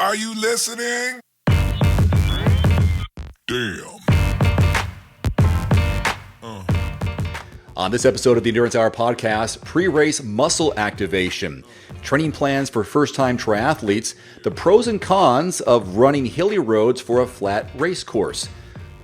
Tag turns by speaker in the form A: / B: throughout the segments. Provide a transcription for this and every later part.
A: Are you listening? Damn.
B: On this episode of the Endurance Hour podcast, pre-race muscle activation, training plans for first-time triathletes, the pros and cons of running hilly roads for a flat race course.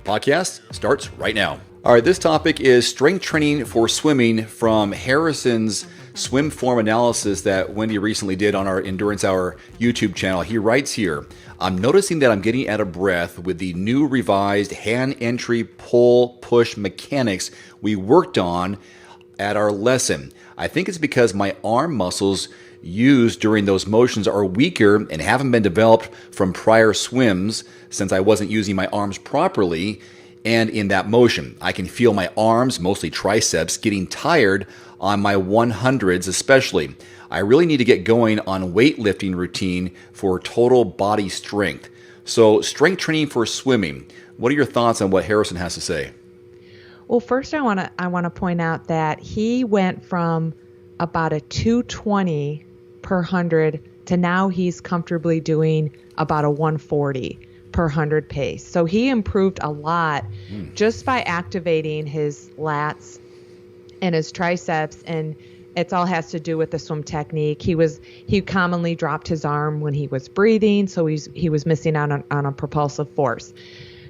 B: Podcast starts right now. All right, this topic is strength training for swimming from Harrison's swim form analysis that Wendy recently did on our Endurance Hour YouTube channel. He writes here, I'm noticing that I'm getting out of breath with the new revised hand entry pull push mechanics we worked on at our lesson. I think it's because my arm muscles used during those motions are weaker and haven't been developed from prior swims since I wasn't using my arms properly. And in that motion, I can feel my arms, mostly triceps, getting tired on my 100s especially. I really need to get going on weightlifting routine for total body strength. So strength training for swimming. What are your thoughts on what Harrison has to say?
C: Well, first I want to point out that he went from about a 220 per 100 to now he's comfortably doing about a 140 per 100 pace. So he improved a lot just by activating his lats and his triceps, and it all has to do with the swim technique. He commonly dropped his arm when he was breathing, so he was missing out on a propulsive force.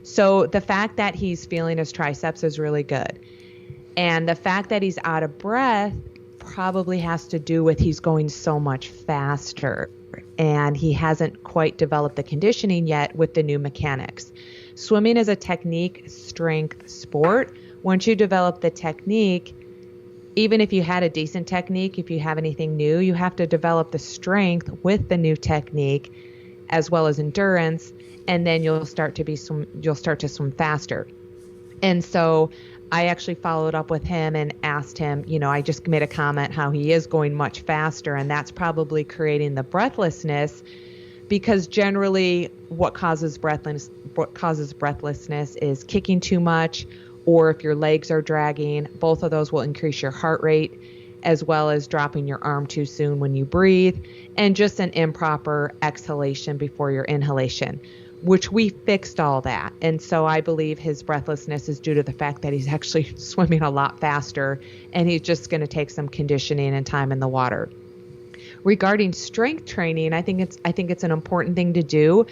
C: So the fact that he's feeling his triceps is really good. And the fact that he's out of breath probably has to do with he's going so much faster and he hasn't quite developed the conditioning yet with the new mechanics. Swimming is a technique strength sport. Once you develop the technique, even if you had a decent technique, if you have anything new, you have to develop the strength with the new technique as well as endurance, and then you'll start to swim faster. And so I actually followed up with him and asked him, I just made a comment how he is going much faster, and that's probably creating the breathlessness, because generally what causes breathlessness is kicking too much, or if your legs are dragging. Both of those will increase your heart rate, as well as dropping your arm too soon when you breathe, and just an improper exhalation before your inhalation, which we fixed all that. And so I believe his breathlessness is due to the fact that he's actually swimming a lot faster, and he's just going to take some conditioning and time in the water. Regarding strength training, I think it's an important thing to do.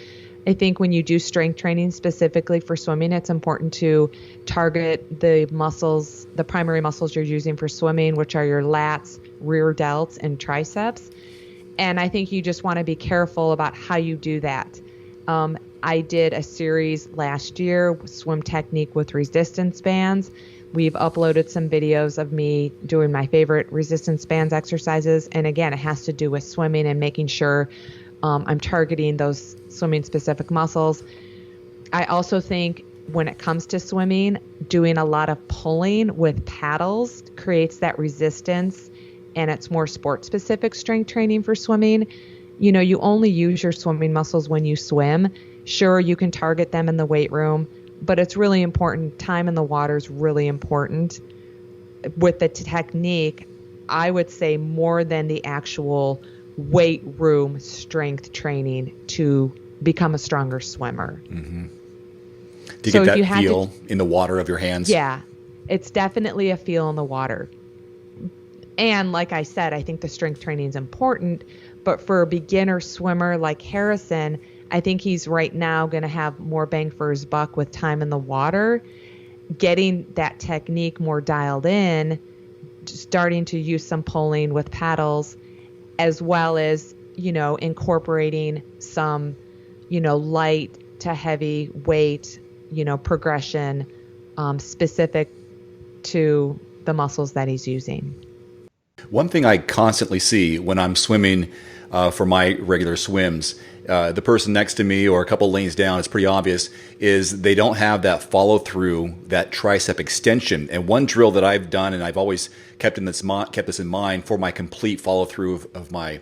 C: I think when you do strength training specifically for swimming, it's important to target the muscles, the primary muscles you're using for swimming, which are your lats, rear delts, and triceps. And I think you just want to be careful about how you do that. I did a series last year, swim technique with resistance bands. We've uploaded some videos of me doing my favorite resistance bands exercises. And again, it has to do with swimming and making sure I'm targeting those swimming specific muscles. I also think when it comes to swimming, doing a lot of pulling with paddles creates that resistance, and it's more sport specific strength training for swimming. You only use your swimming muscles when you swim. Sure, you can target them in the weight room, but it's really important. Time in the water is really important. With the technique, I would say more than the actual weight room strength training to become a stronger swimmer.
B: Mm-hmm. Do you get that feel in the water of your hands? Yeah,
C: it's definitely a feel in the water. And like I said, I think the strength training is important, but for a beginner swimmer like Harrison, I think he's right now going to have more bang for his buck with time in the water, getting that technique more dialed in, starting to use some pulling with paddles, as well as, incorporating some, light to heavy weight, progression specific to the muscles that he's using.
B: One thing I constantly see when I'm swimming for my regular swims, the person next to me or a couple lanes down, it's pretty obvious, is they don't have that follow through, that tricep extension. And one drill that I've done, and I've always kept this in mind for my complete follow through of my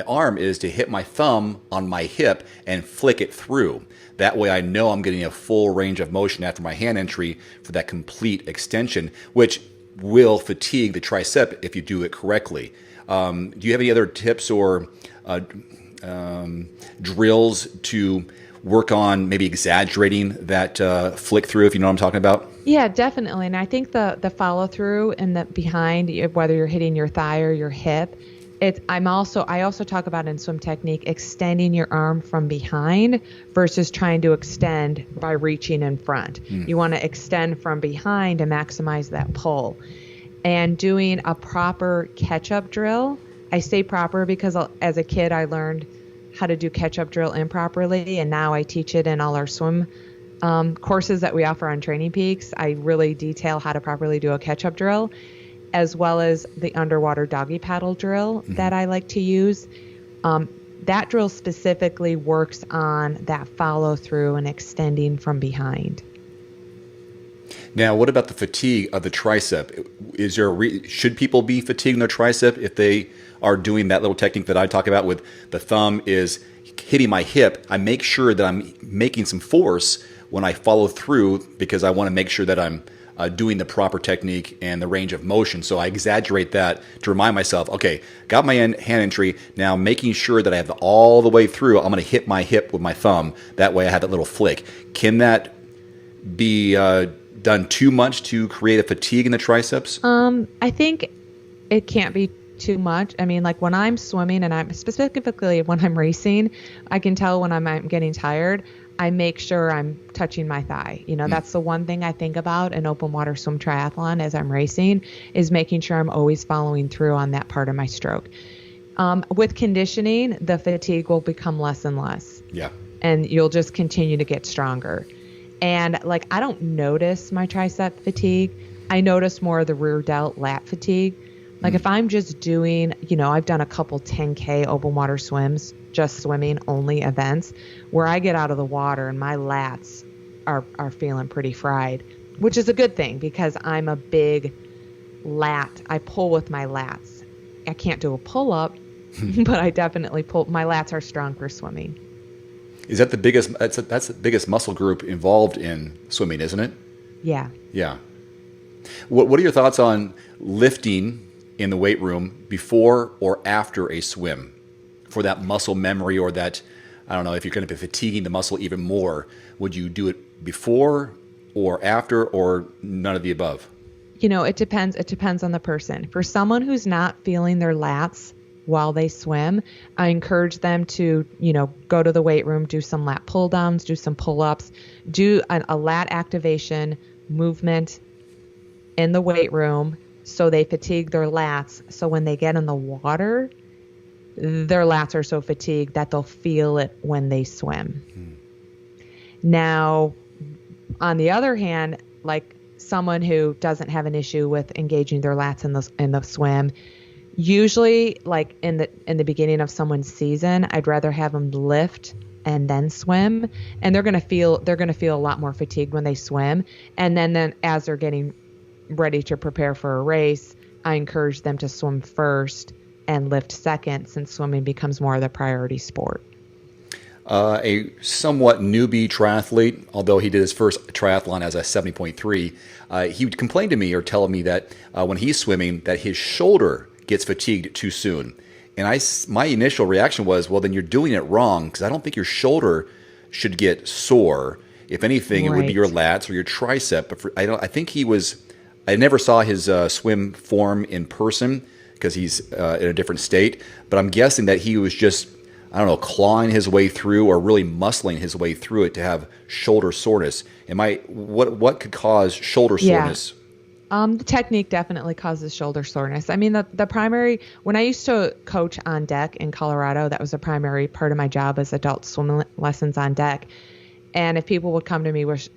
B: arm, is to hit my thumb on my hip and flick it through. That way I know I'm getting a full range of motion after my hand entry for that complete extension, which will fatigue the tricep if you do it correctly. Do you have any other tips or drills to work on maybe exaggerating that flick through, if you know what I'm talking about?
C: Yeah, definitely. And I think the follow through and the behind, whether you're hitting your thigh or your hip, I also talk about in swim technique extending your arm from behind versus trying to extend by reaching in front. You want to extend from behind to maximize that pull. And doing a proper catch-up drill. I say proper because as a kid I learned how to do catch-up drill improperly, and now I teach it in all our swim courses that we offer on Training Peaks. I really detail how to properly do a catch-up drill, as well as the underwater doggy paddle drill that I like to use. That drill specifically works on that follow-through and extending from behind.
B: Now, what about the fatigue of the tricep? Should people be fatiguing their tricep if they are doing that little technique that I talk about with the thumb is hitting my hip? I make sure that I'm making some force when I follow through because I want to make sure that I'm doing the proper technique and the range of motion. So I exaggerate that to remind myself, okay, got my hand entry, now making sure that I have all the way through, I'm going to hit my hip with my thumb. That way I have that little flick. Can that be done too much to create a fatigue in the triceps?
C: I think it can't be too much. I mean, like when I'm swimming and I'm specifically when I'm racing, I can tell when I'm getting tired. I make sure I'm touching my thigh. That's the one thing I think about in open water swim triathlon as I'm racing is making sure I'm always following through on that part of my stroke. With conditioning, the fatigue will become less and less.
B: Yeah.
C: And you'll just continue to get stronger. And I don't notice my tricep fatigue. I notice more of the rear delt lat fatigue. If I'm just doing, I've done a couple 10K open water swims, just swimming only events, where I get out of the water and my lats are feeling pretty fried, which is a good thing because I'm a big lat. I pull with my lats. I can't do a pull up, but I definitely pull. My lats are strong for swimming.
B: Is that the biggest? That's the biggest muscle group involved in swimming, isn't it?
C: Yeah.
B: Yeah. What are your thoughts on lifting in the weight room before or after a swim for that muscle memory, or that, I don't know, if you're going to be fatiguing the muscle even more, would you do it before or after or none of the above?
C: It depends. It depends on the person. For someone who's not feeling their lats while they swim, I encourage them to, go to the weight room, do some lat pull downs, do some pull ups, do a lat activation movement in the weight room so they fatigue their lats. So when they get in the water, their lats are so fatigued that they'll feel it when they swim. Now, on the other hand, someone who doesn't have an issue with engaging their lats in the swim, usually in the beginning of someone's season, I'd rather have them lift and then swim, and they're going to feel a lot more fatigued when they swim. And then as they're getting ready to prepare for a race, I encourage them to swim first and lift second, since swimming becomes more of the priority sport.
B: A somewhat newbie triathlete, although he did his first triathlon as a 70.3, he would complain to me or tell me that when he's swimming, that his shoulder gets fatigued too soon. And my initial reaction was, well, then you're doing it wrong, because I don't think your shoulder should get sore. If anything, It would be your lats or your tricep. But I never saw his swim form in person because he's in a different state. But I'm guessing that he was just, clawing his way through or really muscling his way through it to have shoulder soreness. What could cause shoulder soreness?
C: The technique definitely causes shoulder soreness. I mean, the primary, when I used to coach on deck in Colorado, that was a primary part of my job as adult swim lessons on deck. And if people would come to me with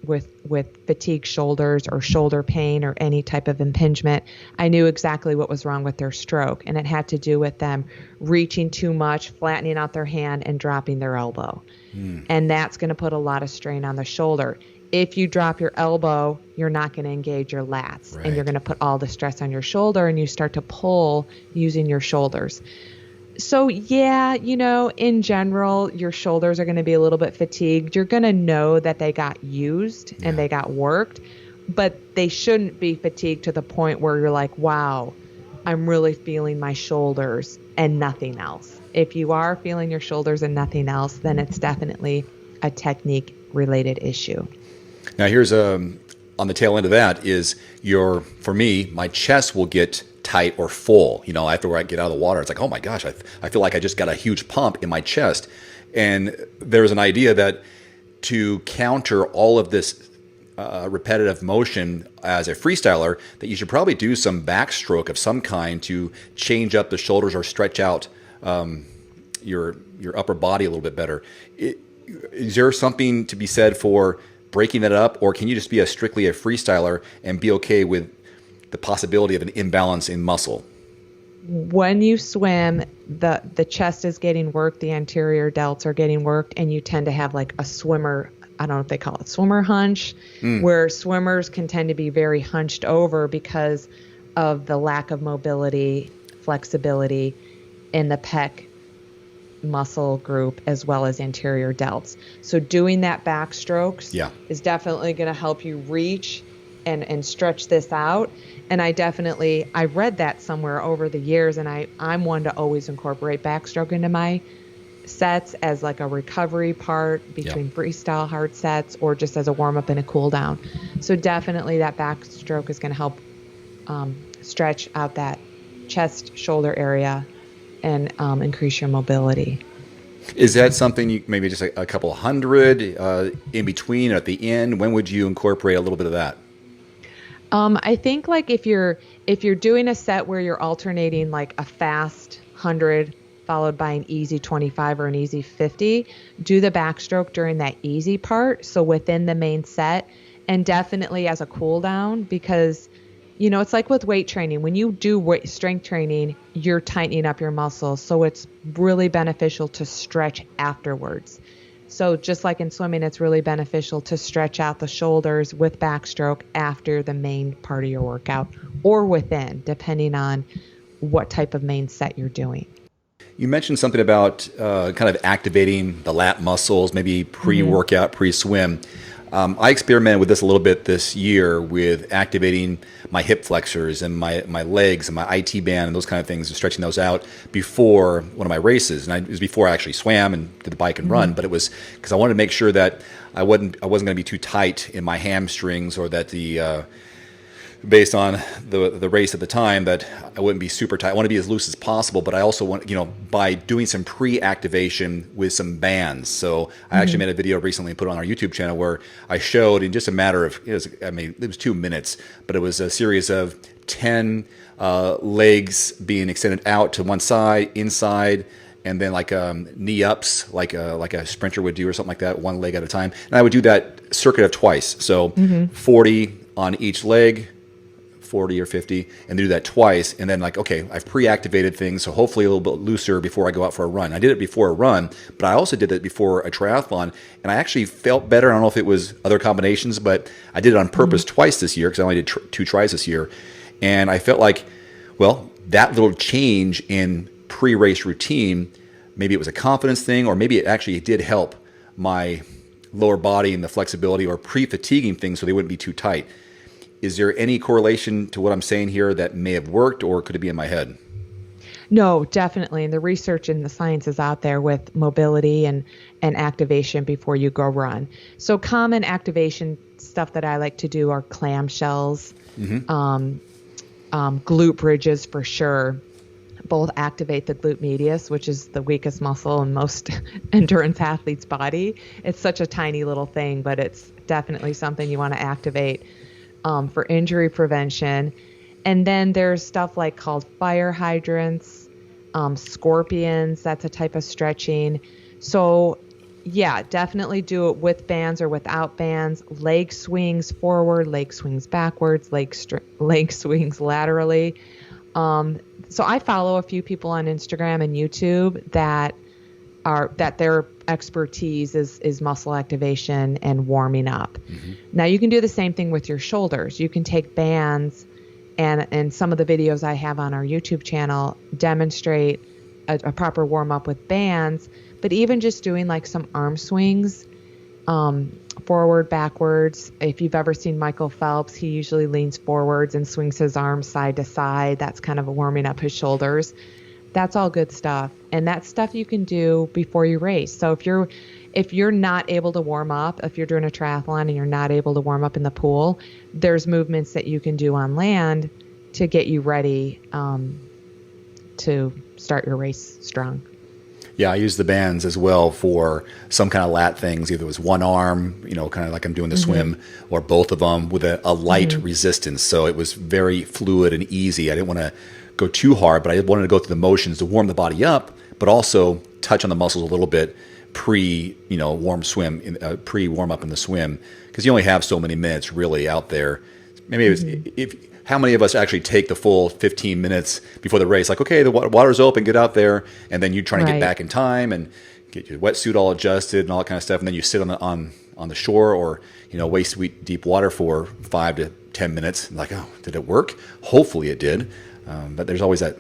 C: fatigued shoulders or shoulder pain or any type of impingement, I knew exactly what was wrong with their stroke. And it had to do with them reaching too much, flattening out their hand, and dropping their elbow. And that's going to put a lot of strain on the shoulder. If you drop your elbow, you're not going to engage your lats, and you're going to put all the stress on your shoulder, and you start to pull using your shoulders. So yeah, in general, your shoulders are going to be a little bit fatigued. You're going to know that they got used and they got worked, but they shouldn't be fatigued to the point where you're like, wow, I'm really feeling my shoulders and nothing else. If you are feeling your shoulders and nothing else, then it's definitely a technique related issue.
B: Now here's on the tail end of that is for me, my chest will get tight or full. After I get out of the water, it's like, oh my gosh, I feel like I just got a huge pump in my chest. And there's an idea that to counter all of this repetitive motion as a freestyler, that you should probably do some backstroke of some kind to change up the shoulders or stretch out your upper body a little bit better. Is there something to be said for breaking that up, or can you just be strictly a freestyler and be okay with the possibility of an imbalance in muscle?
C: When you swim, the chest is getting worked, the anterior delts are getting worked, and you tend to have like a swimmer, I don't know if they call it swimmer hunch, where swimmers can tend to be very hunched over because of the lack of mobility, flexibility in the pec muscle group as well as anterior delts. So doing that backstrokes is definitely going to help you reach and stretch this out. And I read that somewhere over the years, and I'm one to always incorporate backstroke into my sets as like a recovery part between freestyle hard sets or just as a warm up and a cool down. So definitely that backstroke is going to help stretch out that chest shoulder area and increase your mobility.
B: Is that something you maybe just a couple hundred in between or at the end? When would you incorporate a little bit of that?
C: I think like if you're doing a set where you're alternating like a fast 100 followed by an easy 25 or an easy 50, do the backstroke during that easy part, so within the main set, and definitely as a cool down, because it's like with weight training. When you do strength training, you're tightening up your muscles, so it's really beneficial to stretch afterwards. So just like in swimming, it's really beneficial to stretch out the shoulders with backstroke after the main part of your workout, or within, depending on what type of main set you're doing.
B: You mentioned something about kind of activating the lat muscles, maybe pre-workout, pre-swim. I experimented with this a little bit this year with activating my hip flexors and my legs and my IT band and those kind of things, and stretching those out before one of my races. And it was before I actually swam and did the bike and run, but it was because I wanted to make sure that I wasn't going to be too tight in my hamstrings, or that based on the race at the time, that I wouldn't be super tight. I want to be as loose as possible, but I also want, by doing some pre-activation with some bands. So I actually made a video recently and put it on our YouTube channel where I showed in just a matter of, it was 2 minutes, but it was a series of 10 legs being extended out to one side, inside, and then like knee ups, like a sprinter would do or something like that, one leg at a time. And I would do that circuit of twice. So 40 on each leg, 40 or 50, and do that twice. And then I've pre-activated things, so hopefully a little bit looser before I go out for a run. I did it before a run, but I also did it before a triathlon, and I actually felt better. I don't know if it was other combinations, but I did it on purpose twice this year because I only did 2 tries this year. And I felt like, that little change in pre-race routine, maybe it was a confidence thing, or maybe it actually did help my lower body and the flexibility, or pre-fatiguing things so they wouldn't be too tight. Is there any correlation to what I'm saying here that may have worked, or could it be in my head?
C: No, definitely. And the research and the science is out there with mobility and activation before you go run. So common activation stuff that I like to do are clamshells, glute bridges for sure. Both activate the glute medius, which is the weakest muscle in most endurance athletes' body. It's such a tiny little thing, but it's definitely something you want to activate for injury prevention. And then there's stuff called fire hydrants, scorpions. That's a type of stretching. So yeah, definitely do it with bands or without bands. Leg swings forward, leg swings backwards, leg swings laterally. So I follow a few people on Instagram and YouTube that their expertise is muscle activation and warming up. Now you can do the same thing with your shoulders. You can take bands, and some of the videos I have on our YouTube channel demonstrate a proper warm up with bands, but even just doing some arm swings, forward, backwards. If you've ever seen Michael Phelps, he usually leans forwards and swings his arms side to side. That's kind of warming up his shoulders. That's all good stuff. And that's stuff you can do before you race. So if you're not able to warm up, if you're doing a triathlon and you're not able to warm up in the pool, there's movements that you can do on land to get you ready to start your race strong.
B: Yeah, I use the bands as well for some kind of lat things. Either it was one arm, kind of like I'm doing the swim, or both of them with a light resistance. So it was very fluid and easy. I didn't want to go too hard, but I wanted to go through the motions to warm the body up, but also touch on the muscles a little bit pre-warm up in the swim, because you only have so many minutes really out there. Maybe it was, how many of us actually take the full 15 minutes before the race? Like, okay, the water's open, get out there, and then you trying to get back in time and get your wetsuit all adjusted and all that kind of stuff, and then you sit on the shore or waist deep water for 5 to 10 minutes. Like, oh, did it work? Hopefully it did, but there's always that,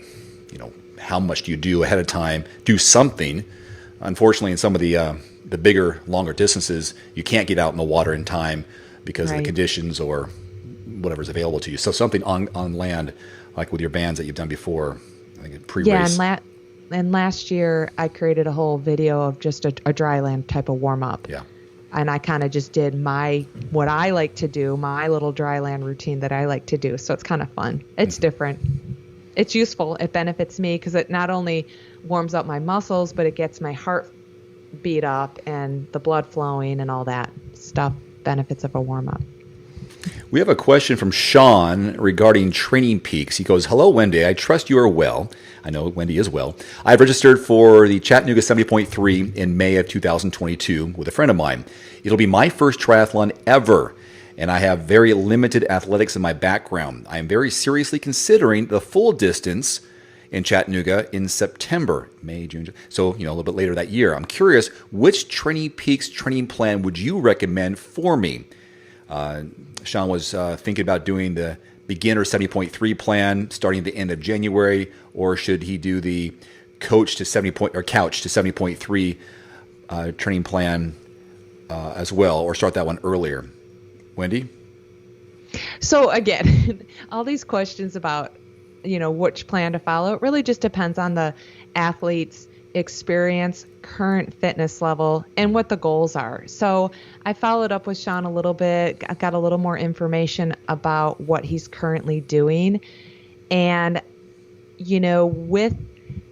B: how much do you do ahead of time? Do something. Unfortunately, in some of the bigger, longer distances, you can't get out in the water in time because of the conditions or whatever's available to you. So something on land, like with your bands that you've done before, I think pre-race.
C: Yeah, and last year I created a whole video of just a dry land type of warm up.
B: Yeah.
C: And I kind of just did what I like to do, my little dry land routine that I like to do. So it's kind of fun. It's different. It's useful. It benefits me because it not only warms up my muscles, but it gets my heart beat up and the blood flowing and all that stuff, benefits of a warm up.
B: We have a question from Sean regarding training peaks. He goes, hello, Wendy. I trust you are well. I know Wendy is well. I've registered for the Chattanooga 70.3 in May of 2022 with a friend of mine. It'll be my first triathlon ever, and I have very limited athletics in my background. I am very seriously considering the full distance in Chattanooga in September, May, June, so a little bit later that year. I'm curious, which Training Peaks training plan would you recommend for me? Sean was thinking about doing the beginner 70.3 plan starting at the end of January, or should he do the couch to 70.3 training plan as well, or start that one earlier? Wendy?
C: So again, all these questions about which plan to follow, it really just depends on the athlete's experience, current fitness level, and what the goals are. So I followed up with Sean a little bit. I got a little more information about what he's currently doing. And, with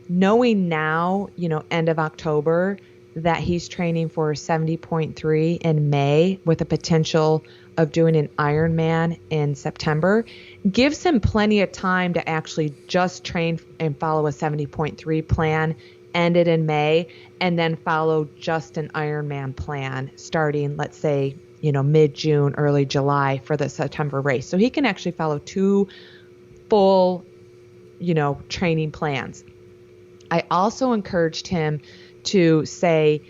C: knowing now, end of October, that he's training for 70.3 in May with a potential of doing an Ironman in September, gives him plenty of time to actually just train and follow a 70.3 plan, end it in May, and then follow just an Ironman plan starting, let's say, mid-June, early July for the September race. So he can actually follow 2 full, training plans. I also encouraged him to say,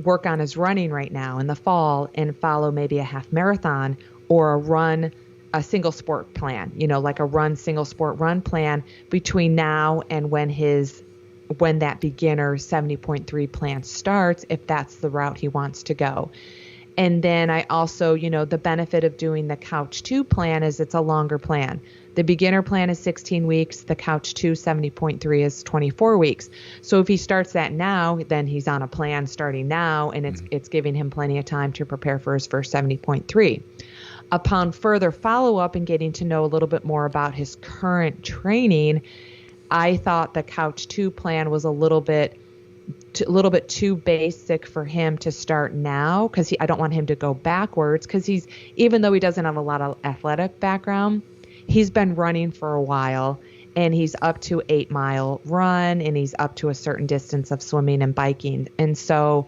C: work on his running right now in the fall and follow maybe a half marathon or a single sport plan, like a single sport run plan between now and when that beginner 70.3 plan starts, if that's the route he wants to go. And then I also, the benefit of doing the Couch 2 plan is it's a longer plan. The beginner plan is 16 weeks. The Couch 2 70.3 is 24 weeks. So if he starts that now, then he's on a plan starting now, and it's giving him plenty of time to prepare for his first 70.3. Upon further follow-up and getting to know a little bit more about his current training, I thought the Couch 2 plan was a little bit too basic for him to start now, because I don't want him to go backwards, because even though he doesn't have a lot of athletic background, he's been running for a while, and he's up to 8-mile run, and he's up to a certain distance of swimming and biking. And so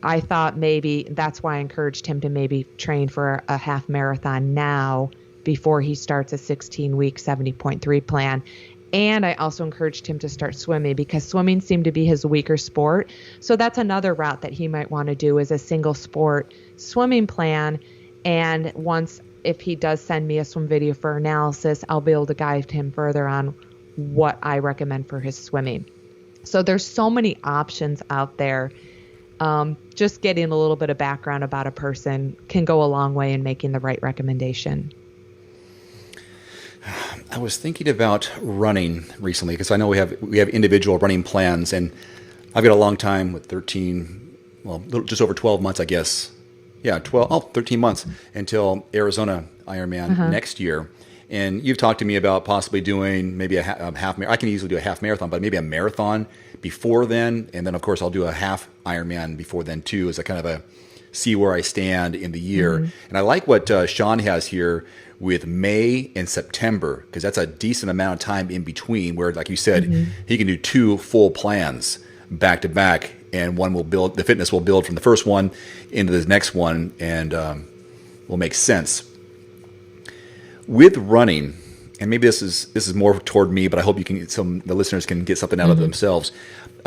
C: I thought maybe that's why I encouraged him to maybe train for a half marathon now before he starts a 16-week 70.3 plan. And I also encouraged him to start swimming, because swimming seemed to be his weaker sport. So that's another route that he might want to do, is a single sport swimming plan. And if he does send me a swim video for analysis, I'll be able to guide him further on what I recommend for his swimming. So there's so many options out there. Just getting a little bit of background about a person can go a long way in making the right recommendation.
B: I was thinking about running recently because I know we have individual running plans, and I've got a long time with 13, well, just over 12 months, I guess. Yeah, 13 months until Arizona Ironman next year. And you've talked to me about possibly doing maybe a half. I can easily do a half marathon, but maybe a marathon before then, and then of course I'll do a half Ironman before then too, as a kind of a see where I stand in the year. And I like what Sean has here with May and September, because that's a decent amount of time in between where, like you said, he can do 2 full plans back to back, and the fitness will build from the first one into the next one, and will make sense. With running, and maybe this is more toward me, but I hope the listeners can get something out of themselves.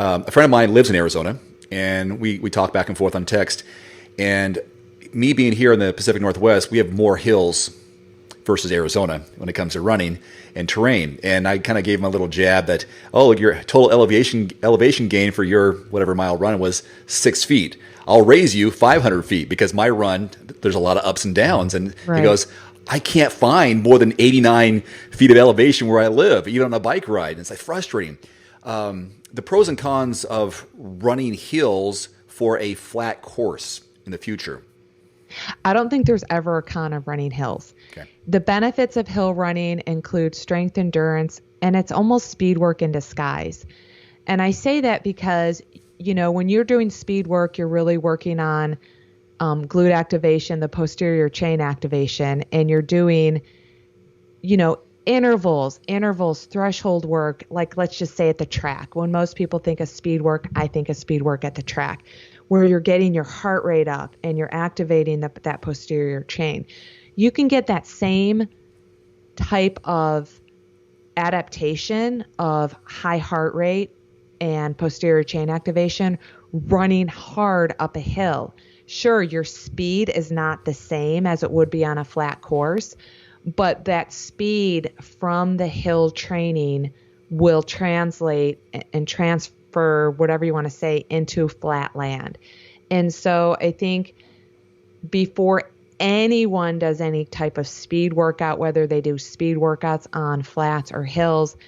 B: A friend of mine lives in Arizona, and we talk back and forth on text. And me being here in the Pacific Northwest, we have more hills versus Arizona when it comes to running and terrain. And I kind of gave him a little jab that, your total elevation gain for your whatever mile run was 6 feet. I'll raise you 500 feet because my run, there's a lot of ups and downs. And he goes, I can't find more than 89 feet of elevation where I live, even on a bike ride. And it's like frustrating. The pros and cons of running hills for a flat course in the future.
C: I don't think there's ever a con of running hills.
B: Okay.
C: The benefits of hill running include strength, endurance, and it's almost speed work in disguise. And I say that because, when you're doing speed work, you're really working on glute activation, the posterior chain activation, and you're doing, intervals, threshold work, like let's just say at the track. When most people think of speed work, I think of speed work at the track, where you're getting your heart rate up and you're activating that posterior chain. You can get that same type of adaptation of high heart rate and posterior chain activation running hard up a hill. Sure, your speed is not the same as it would be on a flat course, but that speed from the hill training will translate and transfer whatever you want to say into flat land. And so I think before anyone does any type of speed workout, whether they do speed workouts on flats or hills,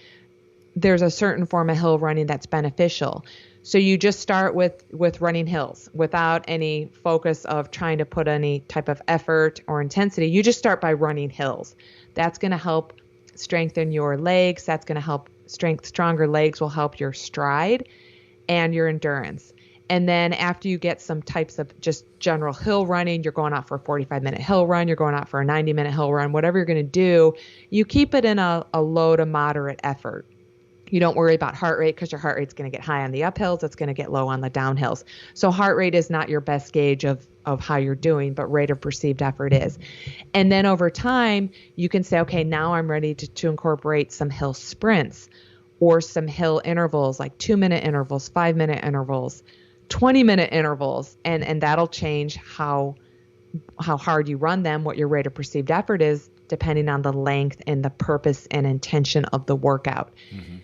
C: there's a certain form of hill running that's beneficial. So you just start with running hills without any focus of trying to put any type of effort or intensity. You just start by running hills. That's going to help strengthen your legs. That's going to help stronger legs will help your stride and your endurance. And then after you get some types of just general hill running, you're going out for a 45-minute hill run, you're going out for a 90-minute hill run, whatever you're going to do, you keep it in a low to moderate effort. You don't worry about heart rate because your heart rate's going to get high on the uphills. It's going to get low on the downhills. So heart rate is not your best gauge of how you're doing, but rate of perceived effort is. And then over time, you can say, okay, now I'm ready to incorporate some hill sprints or some hill intervals, like 2-minute intervals, 5-minute intervals, 20-minute intervals. And that'll change how hard you run them, what your rate of perceived effort is, depending on the length and the purpose and intention of the workout. Mm-hmm.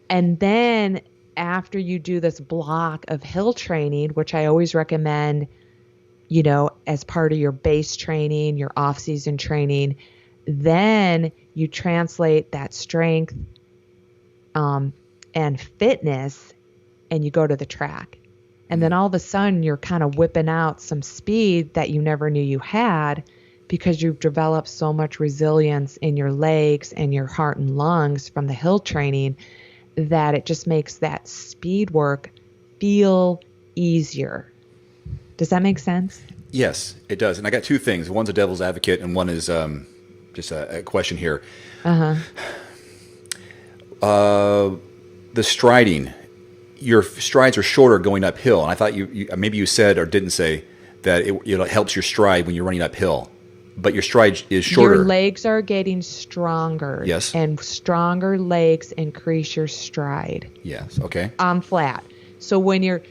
C: And then after you do this block of hill training, which I always recommend, as part of your base training, your off-season training, then you translate that strength and fitness and you go to the track. And then all of a sudden you're kind of whipping out some speed that you never knew you had because you've developed so much resilience in your legs and your heart and lungs from the hill training that it just makes that speed work feel easier. Does that make sense?
B: Yes, it does. And I got 2 things. One's a devil's advocate, and one is just a question here. The striding. Your strides are shorter going uphill, and I thought you maybe you said or didn't say that it helps your stride when you're running uphill. But your stride is shorter.
C: Your legs are getting stronger.
B: Yes.
C: And stronger legs increase your stride.
B: Yes. Okay.
C: On flat. So when you're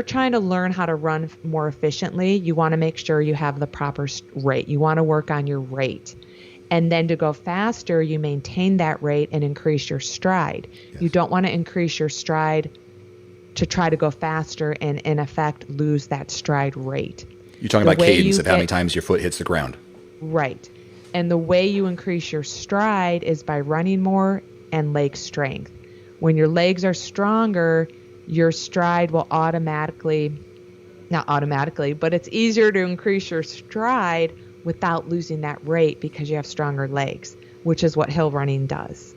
C: trying to learn how to run more efficiently, you want to make sure you have the proper rate. You want to work on your rate. And then to go faster, you maintain that rate and increase your stride. Yes. You don't want to increase your stride to try to go faster and in effect lose that stride rate.
B: You're talking about cadence of how many times your foot hits the ground.
C: Right. And the way you increase your stride is by running more and leg strength. When your legs are stronger, your stride will not automatically, but it's easier to increase your stride without losing that rate because you have stronger legs, which is what hill running does.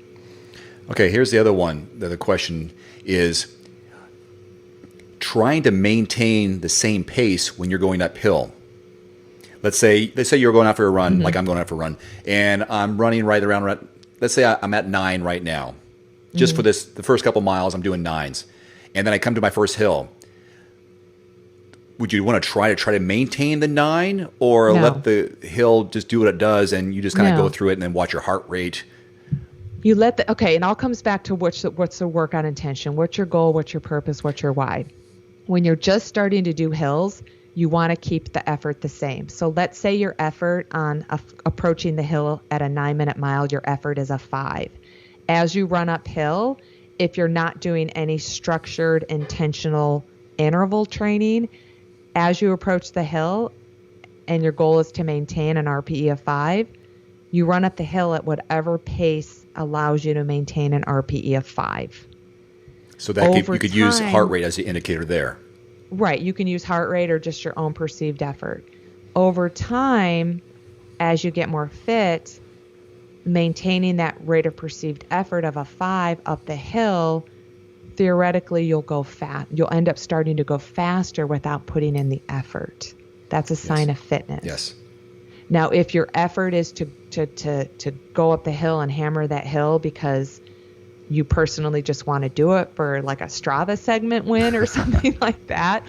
B: Okay, here's the other one. The question is trying to maintain the same pace when you're going uphill. Let's say you're going out for a run, like I'm going out for a run, and I'm running right around, let's say I'm at 9 right now. Just for the first couple miles, I'm doing 9s. And then I come to my first hill. Would you want to try to maintain the 9 or let the hill just do what it does and you just kind of go through it and then watch your heart rate?
C: You okay, it all comes back to what's the workout intention, what's your goal, what's your purpose, what's your why. When you're just starting to do hills, you want to keep the effort the same. So let's say your effort on approaching the hill at a 9-minute mile, your effort is a 5. As you run uphill, if you're not doing any structured, intentional interval training, as you approach the hill and your goal is to maintain an RPE of 5, you run up the hill at whatever pace allows you to maintain an RPE of 5.
B: So that you could use heart rate as the indicator there.
C: Right. You can use heart rate or just your own perceived effort. Over time, as you get more fit, maintaining that rate of perceived effort of a 5 up the hill, theoretically you'll go fast. You'll end up starting to go faster without putting in the effort. That's a sign of fitness.
B: Yes.
C: Now, if your effort is to go up the hill and hammer that hill because you personally just want to do it for like a Strava segment win or something like that,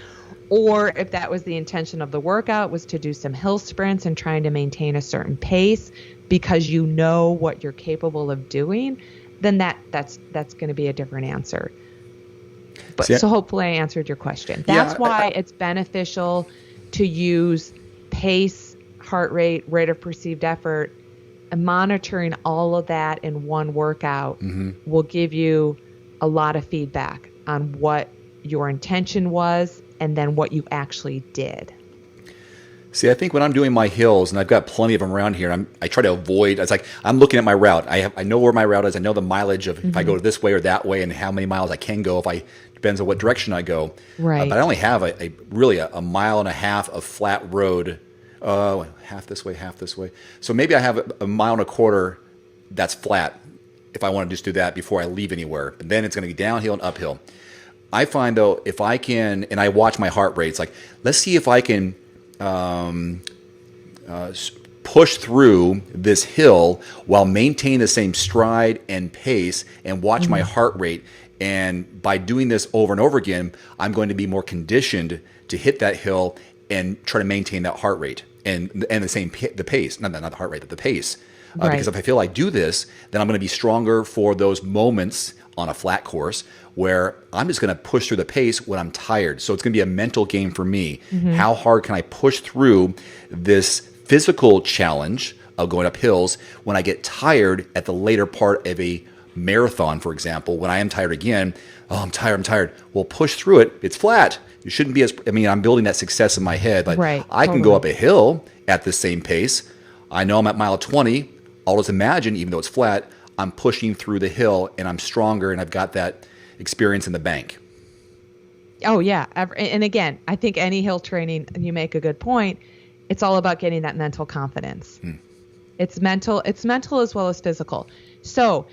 C: or if that was the intention of the workout was to do some hill sprints and trying to maintain a certain pace because you know what you're capable of doing, then that's going to be a different answer. But so hopefully I answered your question. That's why it's beneficial to use pace, heart rate, rate of perceived effort, and monitoring all of that in one workout will give you a lot of feedback on what your intention was and then what you actually did.
B: See, I think when I'm doing my hills, and I've got plenty of them around here, I try to avoid. It's like I'm looking at my route. I know where my route is. I know the mileage of if I go this way or that way, and how many miles I can go. Depends on what direction I go.
C: Right.
B: But I only have really a mile and a half of flat road. Half this way, half this way. So maybe I have a mile and a quarter that's flat. If I want to just do that before I leave anywhere, but then it's going to be downhill and uphill. I find though, if I can, and I watch my heart rate. It's like, let's see if I can push through this hill while maintaining the same stride and pace and watch my heart rate. And by doing this over and over again, I'm going to be more conditioned to hit that hill and try to maintain that heart rate and the pace, not the heart rate, but the pace. Because if I feel I do this, then I'm going to be stronger for those moments on a flat course where I'm just going to push through the pace when I'm tired. So it's going to be a mental game for me. How hard can I push through this physical challenge of going up hills when I get tired at the later part of a marathon, for example, when I am tired again? Oh, I'm tired. Well, push through it. It's flat. You shouldn't be I'm building that success in my head. But I can go up a hill at the same pace. I know I'm at mile 20. I'll just imagine, even though it's flat, I'm pushing through the hill and I'm stronger and I've got that experience in the bank.
C: Oh, yeah. And again, I think any hill training, you make a good point, it's all about getting that mental confidence. It's mental as well as physical. So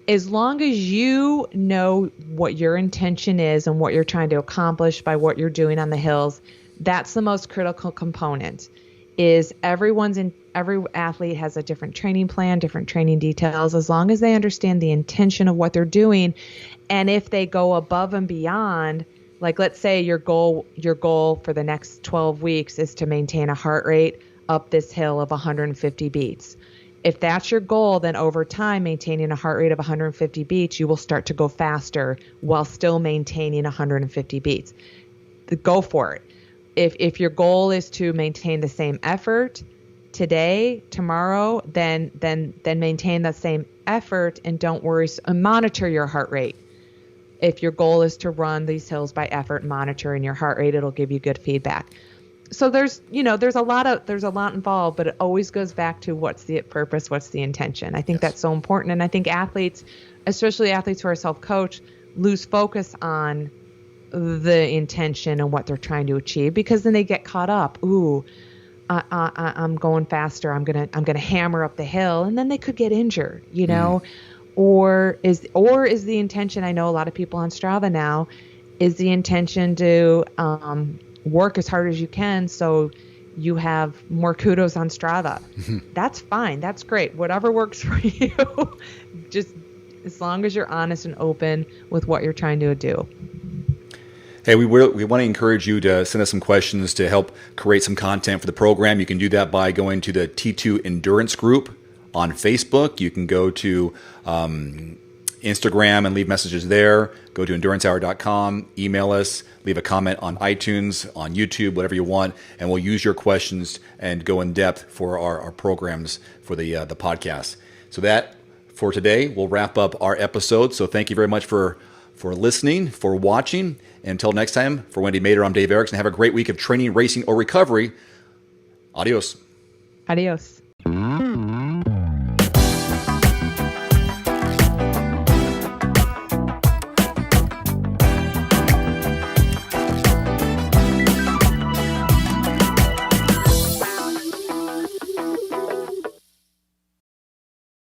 C: as long as you know what your intention is and what you're trying to accomplish by what you're doing on the hills, that's the most critical component. Is every athlete has a different training plan, different training details. As long as they understand the intention of what they're doing, and if they go above and beyond, like let's say your goal for the next 12 weeks is to maintain a heart rate up this hill of 150 beats. If that's your goal, then over time, maintaining a heart rate of 150 beats, you will start to go faster while still maintaining 150 beats. Go for it. If your goal is to maintain the same effort today, tomorrow, then maintain that same effort and don't worry, and monitor your heart rate. If your goal is to run these hills by effort, monitoring your heart rate, it'll give you good feedback. So there's a lot involved, but it always goes back to what's the purpose, what's the intention. I think that's so important. And I think athletes, especially athletes who are self-coached, lose focus on the intention and what they're trying to achieve, because then they get caught up. Ooh, I'm going faster. I'm gonna hammer up the hill, and then they could get injured. Or is the intention? I know a lot of people on Strava now. Is the intention to work as hard as you can so you have more kudos on Strava? That's fine. That's great. Whatever works for you. Just as long as you're honest and open with what you're trying to do.
B: Hey, we want to encourage you to send us some questions to help create some content for the program. You can do that by going to the T2 Endurance Group on Facebook. You can go to Instagram and leave messages there. Go to endurancehour.com, email us, leave a comment on iTunes, on YouTube, whatever you want, and we'll use your questions and go in depth for our programs for the podcast. So that, for today, we'll wrap up our episode. So thank you very much for listening, for watching. Until next time, for Wendy Mader, I'm Dave Erickson. Have a great week of training, racing, or recovery. Adios.
C: Adios.